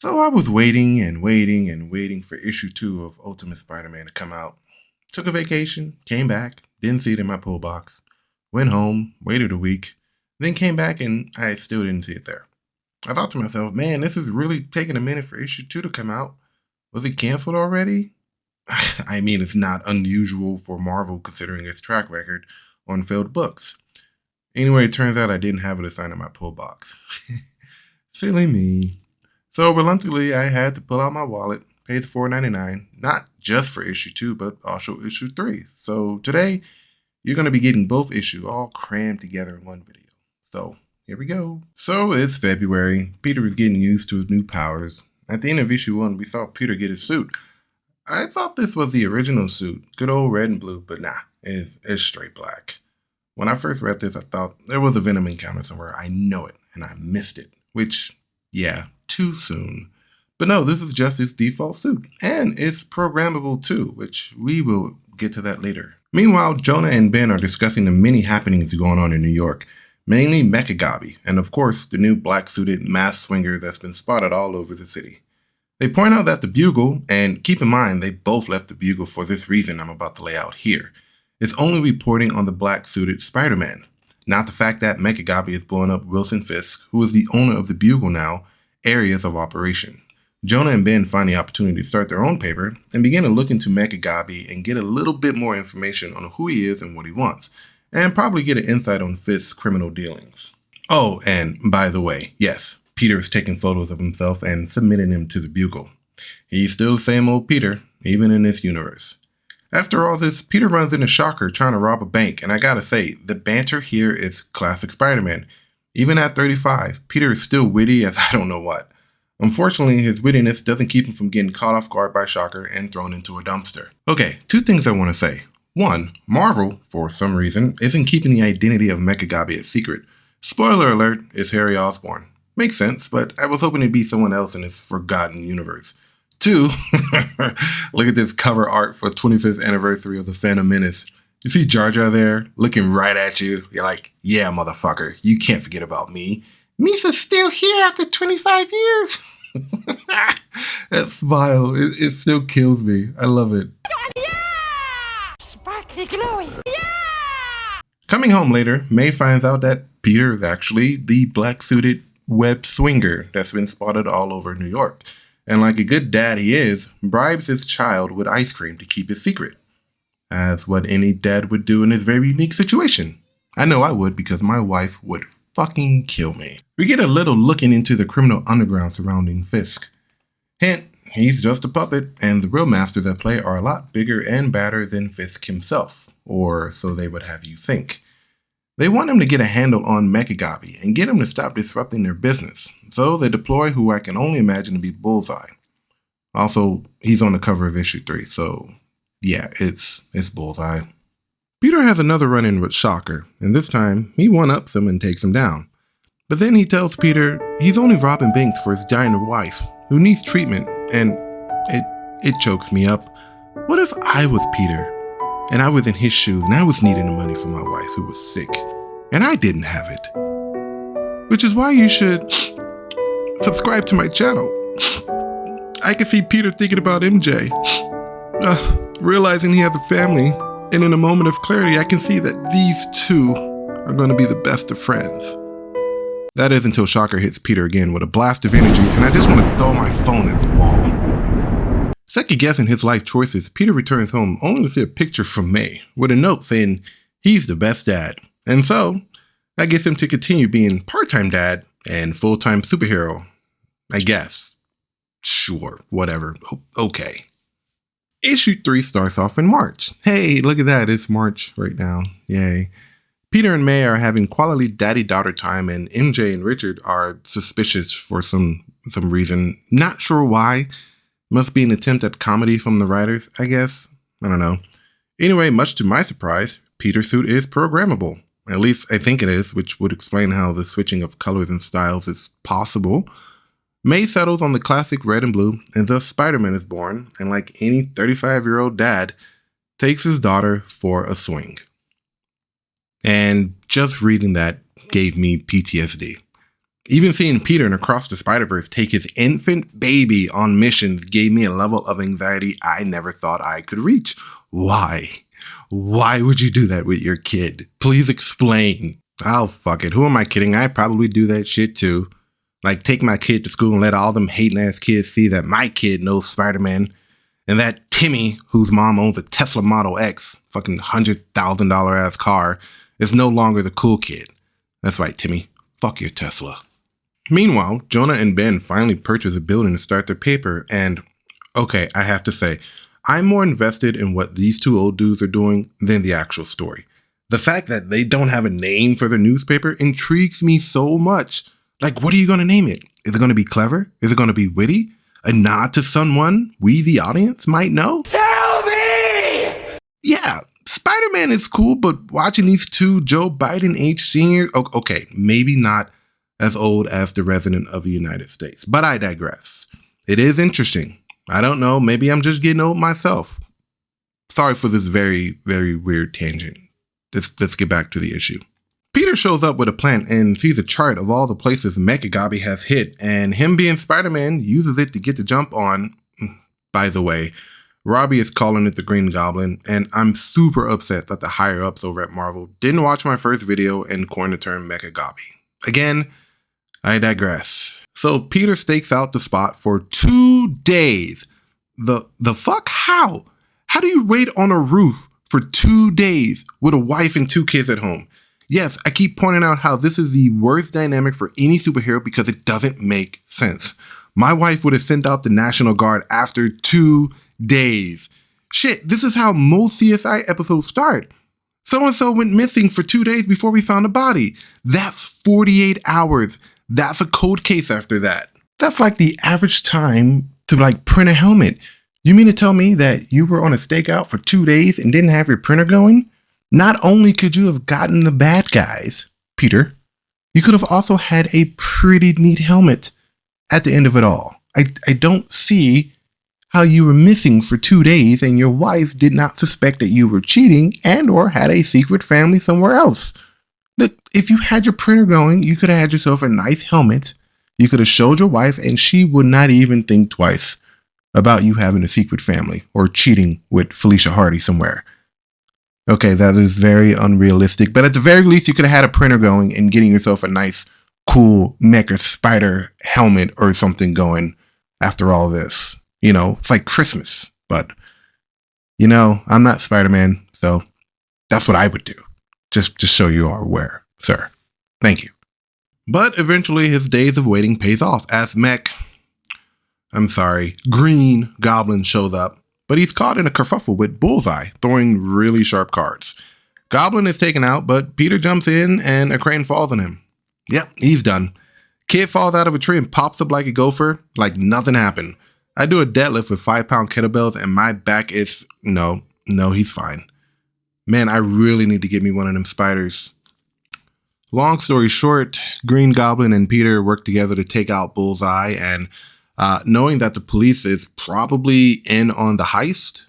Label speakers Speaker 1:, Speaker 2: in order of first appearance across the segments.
Speaker 1: So I was waiting and waiting and waiting for issue 2 of Ultimate Spider-Man to come out. Took a vacation, came back, didn't see it in my pull box. Went home, waited a week, then came back and I still didn't see it there. I thought to myself, man, this is really taking a minute for issue 2 to come out. Was it canceled already? I mean, it's not unusual for Marvel considering its track record on failed books. Anyway, it turns out I didn't have it assigned in my pull box. Silly me. So reluctantly, I had to pull out my wallet, pay the $4.99, not just for issue 2, but also issue 3. So today, you're going to be getting both issues all crammed together in one video. So here we go. So it's February. Peter is getting used to his new powers. At the end of issue 1, we saw Peter get his suit. I thought this was the original suit, good old red and blue, but nah, it's straight black. When I first read this, I thought there was a Venom encounter somewhere. I know it, and I missed it, which, yeah, too soon. But no, this is just its default suit, and it's programmable too, which we will get to that later. Meanwhile, Jonah and Ben are discussing the many happenings going on in New York, mainly Mechagobby, and of course, the new black-suited mass swinger that's been spotted all over the city. They point out that the Bugle, and keep in mind they both left the Bugle for this reason I'm about to lay out here, is only reporting on the black-suited Spider-Man, not the fact that Mechagobby is blowing up Wilson Fisk, who is the owner of the Bugle now, areas of operation. Jonah and Ben find the opportunity to start their own paper and begin to look into Mechagobby and get a little bit more information on who he is and what he wants, and probably get an insight on Fisk's criminal dealings. Oh, and by the way, yes, Peter is taking photos of himself and submitting them to the Bugle. He's still the same old Peter, even in this universe. After all this, Peter runs into Shocker trying to rob a bank, and I gotta say, the banter here is classic Spider-Man. Even at 35, Peter is still witty as I don't know what. Unfortunately, his wittiness doesn't keep him from getting caught off guard by Shocker and thrown into a dumpster. Okay, 2 things I want to say. 1, Marvel, for some reason, isn't keeping the identity of Mechagobby a secret. Spoiler alert, it's Harry Osborn. Makes sense, but I was hoping it'd be someone else in this forgotten universe. 2, look at this cover art for 25th anniversary of the Phantom Menace. You see Jar Jar there, looking right at you. You're like, yeah, motherfucker, you can't forget about me. Misa's still here after 25 years. That smile, it still kills me. I love it. Yeah! Sparkly glowy. Yeah! Coming home later, May finds out that Peter is actually the black-suited web swinger that's been spotted all over New York. And like a good dad he is, bribes his child with ice cream to keep it secret. As what any dad would do in this very unique situation. I know I would because my wife would fucking kill me. We get a little looking into the criminal underground surrounding Fisk. Hint, he's just a puppet, and the real masters at play are a lot bigger and badder than Fisk himself, or so they would have you think. They want him to get a handle on Mechagobby and get him to stop disrupting their business, so they deploy who I can only imagine to be Bullseye. Also, he's on the cover of issue 3, so yeah, it's Bullseye. Peter has another run-in with Shocker, and this time, he one-ups him and takes him down. But then he tells Peter he's only robbing banks for his giant wife, who needs treatment, and it chokes me up. What if I was Peter, and I was in his shoes, and I was needing the money for my wife who was sick, and I didn't have it? Which is why you should subscribe to my channel. I can see Peter thinking about MJ, realizing he has a family. And in a moment of clarity, I can see that these two are going to be the best of friends. That is until Shocker hits Peter again with a blast of energy, and I just want to throw my phone at the wall. Second guessing his life choices, Peter returns home only to see a picture from May, with a note saying he's the best dad. And so, that gets him to continue being part-time dad and full-time superhero. I guess. Sure, whatever. Okay. Issue 3 starts off in March. Hey, look at that, it's March right now. Yay. Peter and May are having quality daddy-daughter time, and MJ and Richard are suspicious for some reason. Not sure why. Must be an attempt at comedy from the writers, I guess. I don't know. Anyway, much to my surprise, Peter's suit is programmable. At least I think it is, which would explain how the switching of colors and styles is possible. May settles on the classic red and blue, and thus Spider-Man is born, and like any 35-year-old dad, takes his daughter for a swing. And just reading that gave me PTSD. Even seeing Peter in Across the Spider-Verse take his infant baby on missions gave me a level of anxiety I never thought I could reach. Why? Why would you do that with your kid? Please explain. Oh, fuck it. Who am I kidding? I'd probably do that shit too. Like, take my kid to school and let all them hating ass kids see that my kid knows Spider-Man and that Timmy, whose mom owns a Tesla Model X, fucking $100,000 ass car, is no longer the cool kid. That's right, Timmy. Fuck your Tesla. Meanwhile, Jonah and Ben finally purchase a building to start their paper, and okay, I have to say, I'm more invested in what these two old dudes are doing than the actual story. The fact that they don't have a name for their newspaper intrigues me so much. Like, what are you going to name it? Is it going to be clever? Is it going to be witty? A nod to someone we, the audience, might know? Tell me! Yeah, Spider-Man is cool, but watching these two Joe Biden age seniors, okay, maybe not as old as the President of the United States, but I digress. It is interesting. I don't know, maybe I'm just getting old myself. Sorry for this very, very weird tangent. Let's get back to the issue. Peter shows up with a plan and sees a chart of all the places Mechagobby has hit, and him being Spider-Man uses it to get the jump on. By the way, Robbie is calling it the Green Goblin, and I'm super upset that the higher-ups over at Marvel didn't watch my first video and coin the term Mechagobby. Again, I digress. So Peter stakes out the spot for 2 days. The fuck? How? How do you wait on a roof for 2 days with a wife and 2 kids at home? Yes, I keep pointing out how this is the worst dynamic for any superhero because it doesn't make sense. My wife would have sent out the National Guard after 2 days. Shit, this is how most CSI episodes start. So-and-so went missing for 2 days before we found a body. That's 48 hours. That's a cold case after that. That's like the average time to print a helmet. You mean to tell me that you were on a stakeout for 2 days and didn't have your printer going? Not only could you have gotten the bad guys, Peter, you could have also had a pretty neat helmet at the end of it all. I don't see how you were missing for 2 days and your wife did not suspect that you were cheating and or had a secret family somewhere else. Look, if you had your printer going, you could have had yourself a nice helmet. You could have showed your wife and she would not even think twice about you having a secret family or cheating with Felicia Hardy somewhere. Okay, that is very unrealistic, but at the very least, you could have had a printer going and getting yourself a nice, cool Mecha Spider helmet or something going after all this. You know, it's like Christmas, but, you know, I'm not Spider-Man, so that's what I would do. Just so you are aware, sir. Thank you. But eventually, his days of waiting pays off as Green Goblin shows up. But he's caught in a kerfuffle with Bullseye, throwing really sharp cards. Goblin is taken out, but Peter jumps in and a crane falls on him. Yep, he's done. Kid falls out of a tree and pops up like a gopher, like nothing happened. I do a deadlift with 5-pound kettlebells and my back is... No, he's fine. Man, I really need to get me one of them spiders. Long story short, Green Goblin and Peter work together to take out Bullseye, and knowing that the police is probably in on the heist,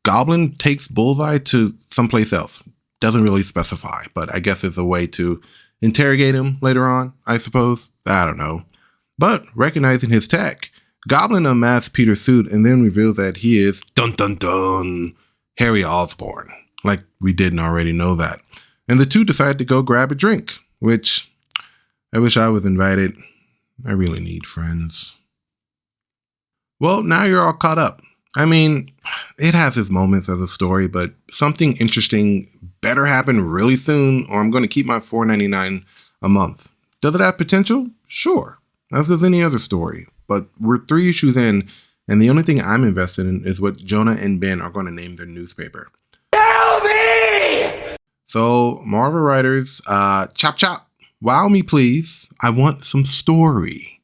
Speaker 1: Goblin takes Bullseye to someplace else. Doesn't really specify, but I guess it's a way to interrogate him later on, I suppose. I don't know. But recognizing his tech, Goblin unmasks Peter's suit and then reveals that he is, dun dun dun, Harry Osborn. Like we didn't already know that. And the two decide to go grab a drink, which I wish I was invited. I really need friends. Well, now you're all caught up. I mean, it has its moments as a story, but something interesting better happen really soon or I'm going to keep my $4.99 a month. Does it have potential? Sure, as does any other story. But we're 3 issues in, and the only thing I'm invested in is what Jonah and Ben are going to name their newspaper. Tell me! So, Marvel writers, chop chop, wow me please. I want some story.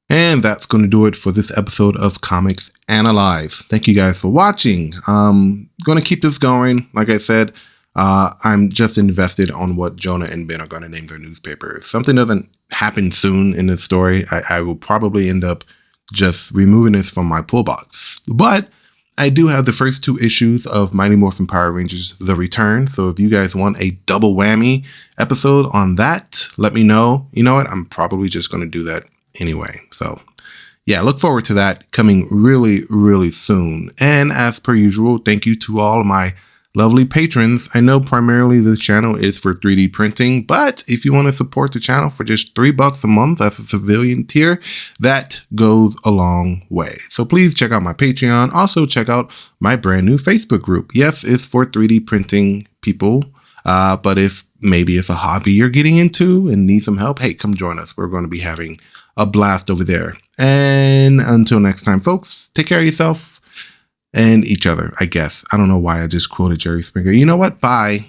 Speaker 1: And that's going to do it for this episode of Comics Analyzed. Thank you guys for watching. Going to keep this going. Like I said, I'm just invested on what Jonah and Ben are going to name their newspaper. If something doesn't happen soon in this story, I will probably end up just removing this from my pull box. But I do have the first 2 issues of Mighty Morphin Power Rangers The Return. So if you guys want a double whammy episode on that, let me know. You know what? I'm probably just going to do that anyway. So yeah, look forward to that coming really, really soon. And as per usual, thank you to all of my lovely patrons. I know primarily the channel is for 3D printing, but if you want to support the channel for just $3 a month as a civilian tier, that goes a long way. So please check out my Patreon. Also check out my brand new Facebook group. Yes, it's for 3D printing people, but if maybe it's a hobby you're getting into and need some help, hey, come join us. We're going to be having a blast over there. And until next time, folks, take care of yourself and each other, I guess. I don't know why I just quoted Jerry Springer. You know what? Bye.